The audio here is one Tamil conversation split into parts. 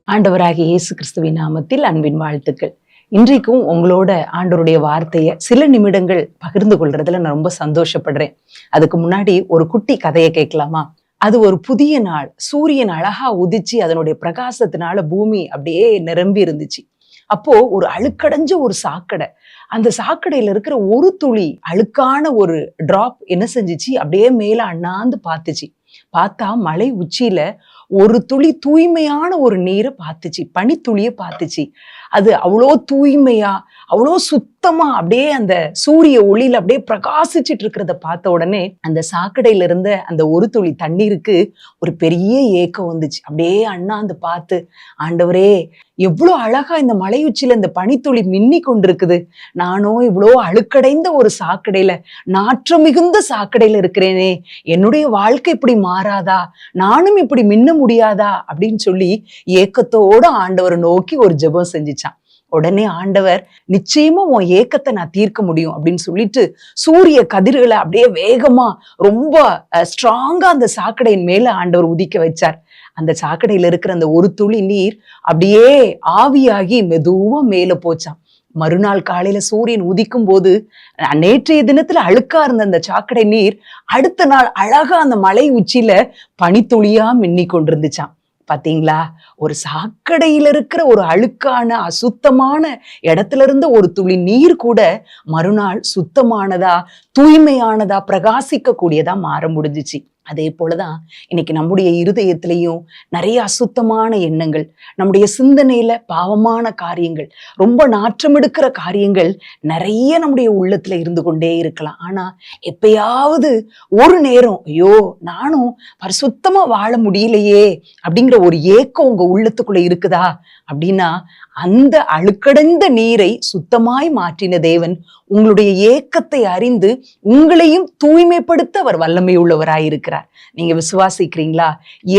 ஆண்டவராகிய இயேசு கிறிஸ்துவின் நாமத்தில் அன்பின் வாழ்த்துக்கள். இன்றைக்கும் உங்களோட ஆண்டவருடைய வார்த்தையை சில நிமிடங்கள் பகிர்ந்து கொள்றதுல நான் ரொம்ப சந்தோஷப்படுறேன். அதுக்கு முன்னாடி ஒரு குட்டி கதையை கேட்கலாமா? அது ஒரு புதிய நாள், சூரியன் அழகா உதிச்சு அதனுடைய பிரகாசத்தினால பூமி அப்படியே நிரம்பி இருந்துச்சு. அப்போ ஒரு அழுக்கடைஞ்ச ஒரு சாக்கடை, அந்த சாக்கடையில இருக்கிற ஒரு துளி அழுக்கான ஒரு டிராப் என்ன செஞ்சுச்சு, அப்படியே மேல அண்ணாந்து பார்த்துச்சு. பார்த்தா மலை உச்சியில ஒரு துளி தூய்மையான ஒரு நீரை பார்த்துச்சு, பனித்துளிய பார்த்துச்சு. அது அவ்வளோ தூய்மையா, அவ்வளோ சுத்தமா அப்படியே அந்த சூரிய ஒளியில அப்படியே பிரகாசிச்சுட்டு இருக்கிறத பார்த்த உடனே அந்த சாக்கடையில இருந்த அந்த ஒரு துளி தண்ணீருக்கு ஒரு பெரிய ஏக்கம் வந்துச்சு. அப்படியே அண்ணாந்து பார்த்து, ஆண்டவரே எவ்வளோ அழகா இந்த மலை உச்சியில இந்த பனித்துளி மின்னி கொண்டிருக்குது. நானும் இவ்வளோ அழுக்கடைந்த ஒரு சாக்கடையில, நாற்றம் மிகுந்த சாக்கடையில இருக்கிறேனே, என்னுடைய வாழ்க்கை இப்படி மாறாதா, நானும் இப்படி மின்ன முடியாதா அப்படின்னு சொல்லி ஏக்கத்தோட ஆண்டவரை நோக்கி ஒரு ஜெபம் செஞ்சுச்சான். உடனே ஆண்டவர், நிச்சயமா உன் ஏக்கத்தை நான் தீர்க்க முடியும் அப்படின்னு சொல்லிட்டு சூரிய கதிர்களை அப்படியே வேகமா ரொம்ப ஸ்ட்ராங்கா அந்த சாக்கடையின் மேல ஆண்டவர் உதிக்க வச்சார். அந்த சாக்கடையில இருக்கிற அந்த ஒரு துளி நீர் அப்படியே ஆவியாகி மெதுவா மேல போச்சான். மறுநாள் காலையில சூரியன் உதிக்கும் போது நேற்றைய தினத்துல அழுக்கா இருந்த அந்த சாக்கடை நீர் அடுத்த நாள் அழகா அந்த மலை உச்சியில பனித்துளியா மின்னி கொண்டிருந்துச்சான். பாத்தீங்களா, ஒரு சாக்கடையில இருக்கிற ஒரு அழுக்கான அசுத்தமான இடத்துல இருந்த ஒரு துளி நீர் கூட மறுநாள் சுத்தமானதா, தூய்மையானதா, பிரகாசிக்க கூடியதா மாற முடிஞ்சிச்சு. அதே போலதான் இன்னைக்கு நம்முடைய இருதயத்திலையும் நிறைய அசுத்தமான எண்ணங்கள், நம்முடைய சிந்தனையில பாவமான காரியங்கள், ரொம்ப நாற்றம் எடுக்கிற காரியங்கள் நிறைய நம்முடைய உள்ளத்துல இருந்து கொண்டே இருக்கலாம். ஆனா எப்பயாவது ஒரு நேரம், ஐயோ நானும் பரிசுத்தமா வாழ முடியலையே அப்படிங்கிற ஒரு ஏக்கம் உங்க உள்ளத்துக்குள்ள இருக்குதா அப்படின்னா, அந்த அழுக்கடைந்த நீரை சுத்தமாய் மாற்றின தேவன் உங்களுடைய ஏக்கத்தை அறிந்து உங்களையும் தூய்மைப்படுத்த அவர் வல்லமை உள்ளவராயிருக்கிறார். நீங்க விசுவாசிக்கிறீங்களா?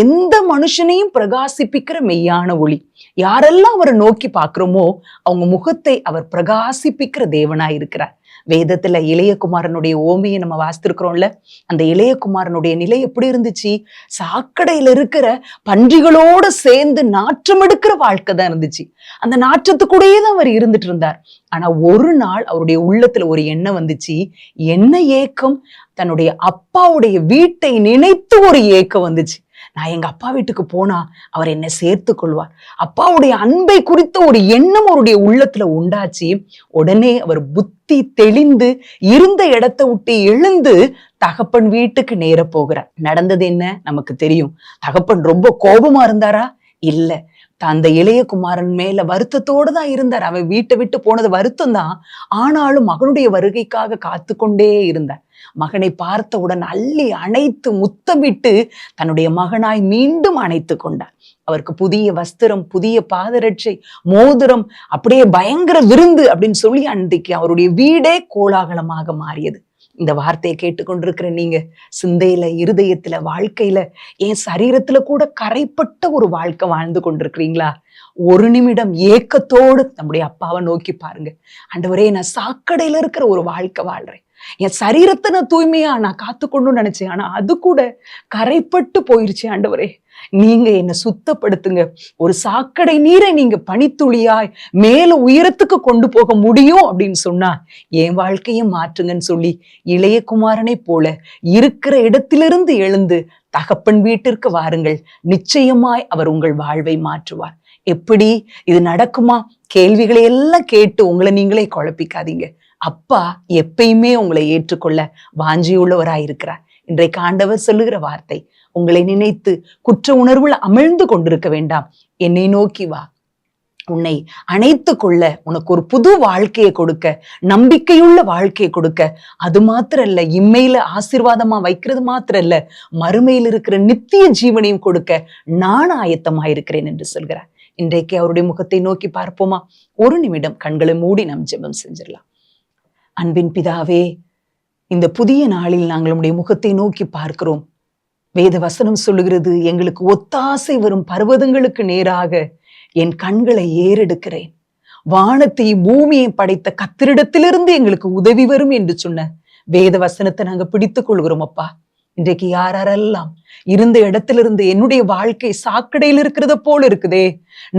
எந்த மனுஷனையும் பிரகாசிப்பிக்கிற மெய்யான ஒளி, யாரெல்லாம் அவரை நோக்கி பார்க்கிறோமோ அவங்க முகத்தை அவர் பிரகாசிப்பிக்கிற தேவனாயிருக்கிறார். வேதத்துல இளையகுமாரனுடைய ஓமையை நம்ம வாசித்திருக்கிறோம்ல. அந்த இளையகுமாரனுடைய நிலை எப்படி இருந்துச்சு? சாக்கடையில இருக்கிற பன்றிகளோட சேர்ந்து நாற்றம் எடுக்கிற வாழ்க்கை தான் இருந்துச்சு. அந்த நாற்றத்துக்கூடயே தான் அவர் இருந்துட்டு இருந்தார். ஆனா ஒரு நாள் அவருடைய உள்ளத்துல ஒரு எண்ணம் வந்துச்சு. என்ன ஏக்கம்? தன்னுடைய அப்பாவுடைய வீட்டை நினைத்து ஒரு ஏக்கம் வந்துச்சு. நான் எங்க அப்பா வீட்டுக்கு போனா அவர் என்னை சேர்த்து கொள்வார். அப்பாவுடைய அன்பை குறித்த ஒரு எண்ணம் அவருடைய உள்ளத்துல உண்டாச்சு. உடனே அவர் புத்தி தெளிந்து இருந்த இடத்தை விட்டு எழுந்து தகப்பன் வீட்டுக்கு நேர போகிறார். நடந்தது என்ன நமக்கு தெரியும். தகப்பன் ரொம்ப கோபமா இருந்தாரா? இல்ல, அந்த இளையகுமாரன் மேல வருத்தத்தோடு தான் இருந்தார். அவன் வீட்டை விட்டு போனது வருத்தம் தான். ஆனாலும் மகனுடைய வருகைக்காக காத்து கொண்டே இருந்தார். மகனை பார்த்தவுடன் அள்ளி அணைத்து முத்தமிட்டு தன்னுடைய மகனாய் மீண்டும் அணைத்து கொண்டார். அவருக்கு புதிய வஸ்திரம், புதிய பாதரட்சை, மோதிரம், அப்படியே பயங்கர விருந்து அப்படின்னு சொல்லி அன்றைக்கு அவருடைய வீடே கோலாகலமாக மாறியது. இந்த வார்த்தையை கேட்டுக்கொண்டிருக்கிற நீங்க சிந்தையில, இருதயத்துல, வாழ்க்கையில, என் சரீரத்துல கூட கரைப்பட்ட ஒரு வாழ்க்கை வாழ்ந்து கொண்டிருக்கிறீங்களா? ஒரு நிமிடம் ஏக்கத்தோடு நம்முடைய அப்பாவை நோக்கி பாருங்க. ஆண்டவரே, நான் சாக்கடையில இருக்கிற ஒரு வாழ்க்கை வாழ்றேன். என் சரீரத்தை நான் தூய்மையா நான் காத்துக்கொண்டு நினைச்சேன். ஆனா அது கூட கரைப்பட்டு போயிருச்சு. ஆண்டவரே, நீங்க என்னை சுத்தப்படுத்துங்க. ஒரு சாக்கடை நீரை நீங்க பனித்துளியாய் மேல உயரத்துக்கு கொண்டு போக முடியும் அப்படின்னு சொன்னா என் வாழ்க்கையும் மாற்றுங்கன்னு சொல்லி இளையகுமாரனை போல இருக்கிற இடத்திலிருந்து எழுந்து தகப்பன் வீட்டிற்கு வாருங்கள். நிச்சயமாய் அவர் உங்கள் வாழ்வை மாற்றுவார். எப்படி இது நடக்குமா? கேள்விகளை எல்லாம் கேட்டு உங்களை நீங்களே குழப்பிக்காதீங்க. அப்பா எப்பயுமே உங்களை ஏற்றுக்கொள்ள வாஞ்சியுள்ளவராயிருக்கிறார். இன்றைக்கு ஆண்டவர் சொல்லுகிற வார்த்தை, உங்களை நினைத்து குற்ற உணர்வுல அமிழ்ந்து கொண்டிருக்க வேண்டாம். என்னை நோக்கி வா, உன்னை அணைத்து கொள்ள, உனக்கு ஒரு புது வாழ்க்கையை கொடுக்க, நம்பிக்கையுள்ள வாழ்க்கையை கொடுக்க, அது மாத்திரம் இல்ல, இம்மையில ஆசீர்வாதமா வைக்கிறது மாத்திரம் இல்ல, மறுமையில் இருக்கிற நித்திய ஜீவனையும் கொடுக்க நான் ஆயத்தமாயிருக்கிறேன் என்று சொல்கிறார். இன்றைக்கு அவருடைய முகத்தை நோக்கி பார்ப்போமா? ஒரு நிமிடம் கண்களை மூடி நாம் ஜெபம் செஞ்சிடலாம். அன்பின் பிதாவே, இந்த புதிய நாளில் நாங்கள் உம்முடைய முகத்தை நோக்கி பார்க்கிறோம். வேத வசனம் சொல்லுகிறது, எங்களுக்கு ஒத்தாசை வரும் பர்வதங்களுக்கு நேராக என் கண்களை ஏறெடுக்கிறேன். வானத்தை பூமியை படைத்த கர்த்தரிடத்திலிருந்து எங்களுக்கு உதவி வரும் என்று சொன்ன வேத வசனத்தை நாங்க பிடித்துக் கொள்கிறோம். அப்பா, இன்றைக்கு யாரெல்லாம் இருந்த இடத்திலிருந்து என்னுடைய வாழ்க்கை சாக்கடையில் இருக்கிறத போல இருக்குதே,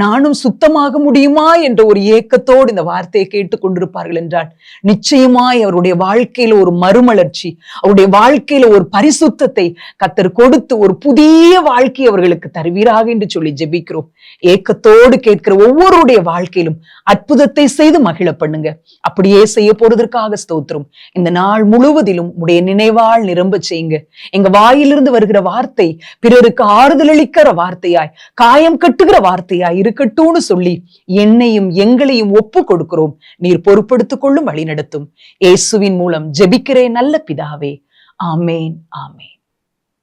நானும் சுத்தமாக முடியுமா என்ற ஒரு ஏக்கத்தோடு இந்த வார்த்தையை கேட்டுக் கொண்டிருப்பார்கள் என்றால், நிச்சயமாய் அவருடைய வாழ்க்கையில ஒரு மறுமலர்ச்சி, அவருடைய வாழ்க்கையில ஒரு பரிசுத்தத்தை கர்த்தர் கொடுத்து ஒரு புதிய வாழ்க்கை அவர்களுக்கு தருவீராக என்று சொல்லி ஜெபிக்கிறோம். ஏக்கத்தோடு கேட்கிற ஒவ்வொருடைய வாழ்க்கையிலும் அற்புதத்தை செய்து மகிழ பண்ணுங்க. அப்படியே செய்ய போறதற்காக ஸ்தோத்திரம். இந்த நாள் முழுவதிலும் உடைய நினைவால் நிரம்ப செய்யுங்க. எங்க வாயிலிருந்து வருகிற வார்த்தை பிறருக்கு ஆறுதல் அளிக்கிற வார்த்தையாய், காயம் கட்டுகிற வார்த்தையாய் இருக்கட்டும்னு சொல்லி என்னையும் எங்களையும் ஒப்பு கொடுக்கிறோம். நீர் பொறுப்படுத்திக் கொள்ளும், வழி நடத்தும். இயேசுவின் மூலம் ஜெபிக்கிறேன் நல்ல பிதாவே. ஆமேன், ஆமேன்.